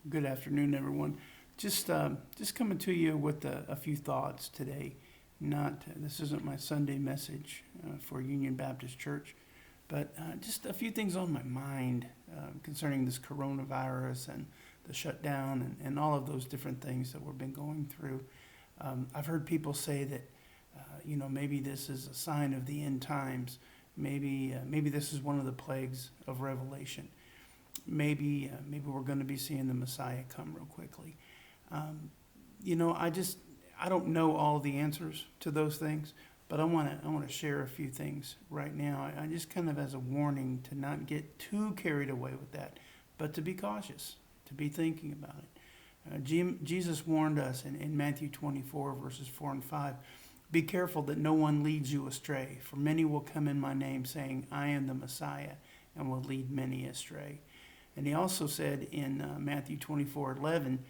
Good afternoon, everyone. Just coming to you with a few thoughts today. Not This isn't my Sunday message for Union Baptist Church, but just a few things on my mind concerning this coronavirus and the shutdown and all of those different things that we've been going through. I've heard people say that maybe this is a sign of the end times. Maybe this is one of the plagues of Revelation. Maybe we're going to be seeing the Messiah come real quickly. I don't know all the answers to those things, but I want to share a few things right now. I just kind of as a warning to not get too carried away with that, but to be cautious, to be thinking about it. Jesus warned us in Matthew 24 verses 4 and 5. Be careful that no one leads you astray, for many will come in my name saying, I am the Messiah, and will lead many astray. And he also said in Matthew 24:11,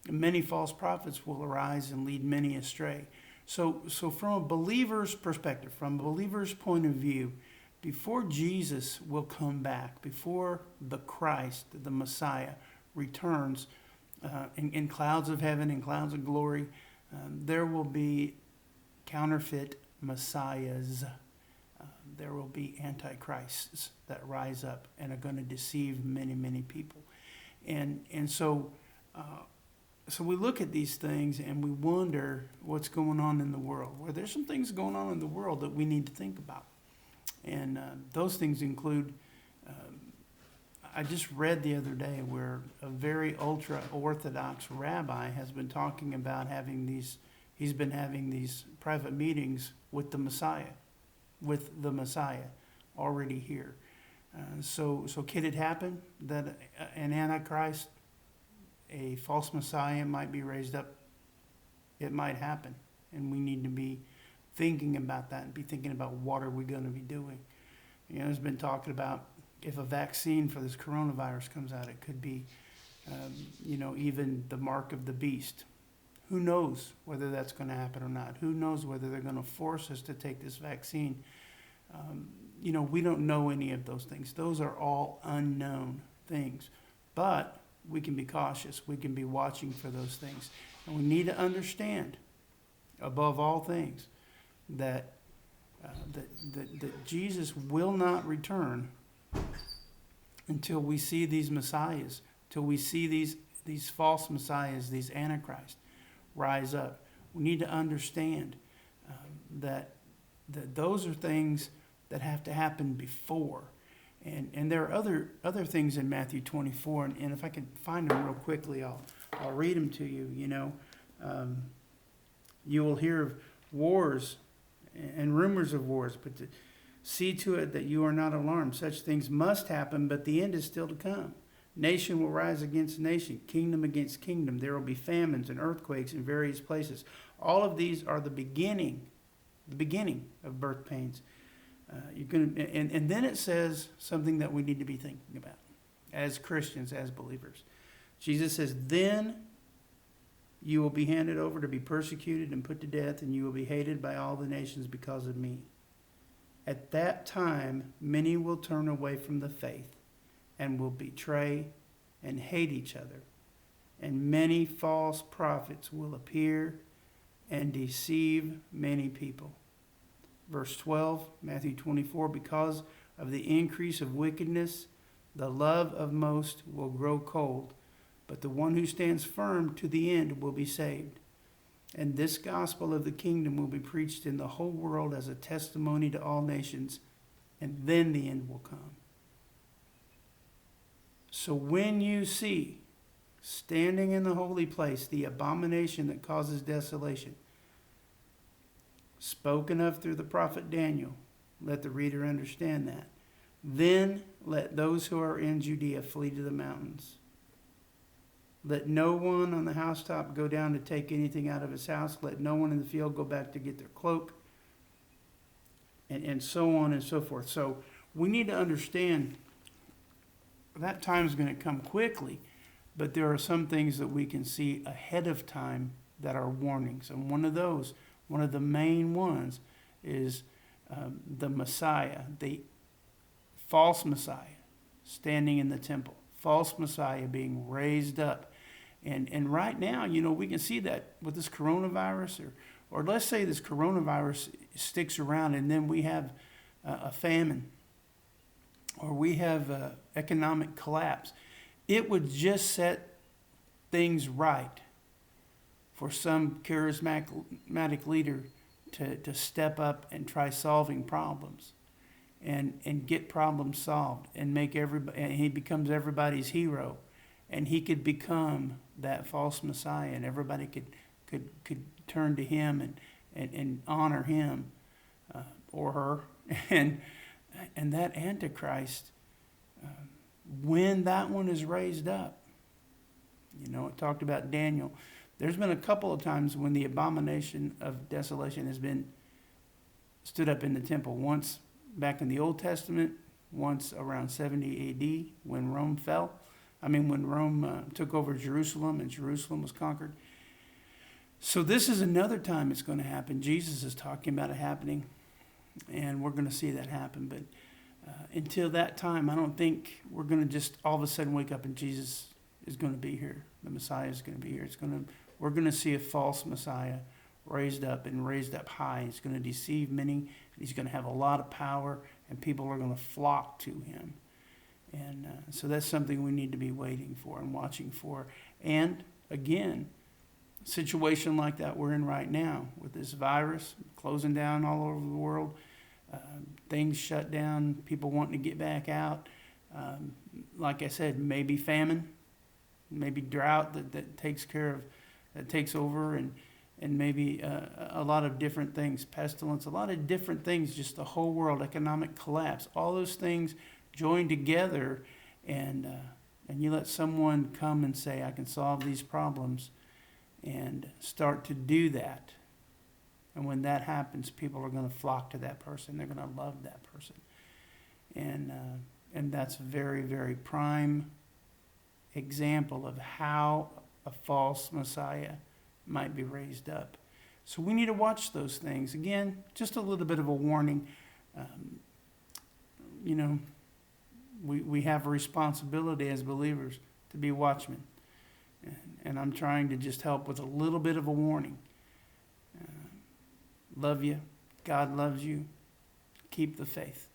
many false prophets will arise and lead many astray. So from a believer's perspective, from a believer's point of view, before Jesus will come back, before the Christ, the Messiah, returns in clouds of heaven, in clouds of glory, there will be counterfeit messiahs. There will be antichrists that rise up and are going to deceive many, many people. So we look at these things and we wonder what's going on in the world. Well, there's some things going on in the world that we need to think about. And those things include, I just read the other day where a very ultra-Orthodox rabbi has been talking about he's been having these private meetings with the Messiah already here. So could it happen that an antichrist, a false Messiah might be raised up? It might happen, and we need to be thinking about that and be thinking about what are we going to be doing. There's been talking about if a vaccine for this coronavirus comes out, it could be, even the mark of the beast. Who knows whether that's going to happen or not? Who knows whether they're going to force us to take this vaccine? We don't know any of those things. Those are all unknown things. But we can be cautious. We can be watching for those things. And we need to understand, above all things, that Jesus will not return until we see these messiahs, till we see these false messiahs, these antichrists, rise up. We need to understand that those are things that have to happen before. And there are other things in Matthew 24, and if I can find them real quickly, I'll read them to you. You will hear of wars and rumors of wars, but to see to it that you are not alarmed. Such things must happen, but the end is still to come. Nation will rise against nation, kingdom against kingdom. There will be famines and earthquakes in various places. All of these are the beginning of birth pains. And then it says something that we need to be thinking about as Christians, as believers. Jesus says, then you will be handed over to be persecuted and put to death, and you will be hated by all the nations because of me. At that time, many will turn away from the faith and will betray and hate each other. And many false prophets will appear and deceive many people. Verse 12, Matthew 24, because of the increase of wickedness, the love of most will grow cold, but the one who stands firm to the end will be saved. And this gospel of the kingdom will be preached in the whole world as a testimony to all nations, and then the end will come. So when you see, standing in the holy place, the abomination that causes desolation, spoken of through the prophet Daniel, let the reader understand that. Then let those who are in Judea flee to the mountains. Let no one on the housetop go down to take anything out of his house. Let no one in the field go back to get their cloak. And so on and so forth. So we need to understand that time is going to come quickly, but there are some things that we can see ahead of time that are warnings. And one of the main ones is the Messiah, the false Messiah standing in the temple, false Messiah being raised up. And right now, we can see that with this coronavirus, or let's say this coronavirus sticks around and then we have a famine, or we have economic collapse. It would just set things right for some charismatic leader to step up and try solving problems and get problems solved and make everybody, and he becomes everybody's hero, and he could become that false Messiah, and everybody could turn to him and honor him or her. And that Antichrist, when that one is raised up, it talked about Daniel. There's been a couple of times when the abomination of desolation has been stood up in the temple. Once back in the Old Testament, once around 70 AD when Rome fell. When Rome took over Jerusalem and Jerusalem was conquered. So this is another time it's going to happen. Jesus is talking about it happening, and we're going to see that happen. But until that time, I don't think we're going to just all of a sudden wake up and Jesus is going to be here. The Messiah is going to be here. We're going to see a false Messiah raised up high. He's going to deceive many. He's going to have a lot of power, and people are going to flock to him. And so that's something we need to be waiting for and watching for. And again, a situation like that we're in right now with this virus closing down all over the world, things shut down, people wanting to get back out. Like I said, maybe famine, maybe drought that takes over, and maybe a lot of different things, pestilence, a lot of different things, just the whole world, economic collapse, all those things join together, and you let someone come and say, I can solve these problems, and start to do that. And when that happens, people are going to flock to that person. They're going to love that person. And that's a very, very prime example of how a false Messiah might be raised up. So we need to watch those things. Again, just a little bit of a warning. We have a responsibility as believers to be watchmen. And I'm trying to just help with a little bit of a warning. Love you. God loves you. Keep the faith.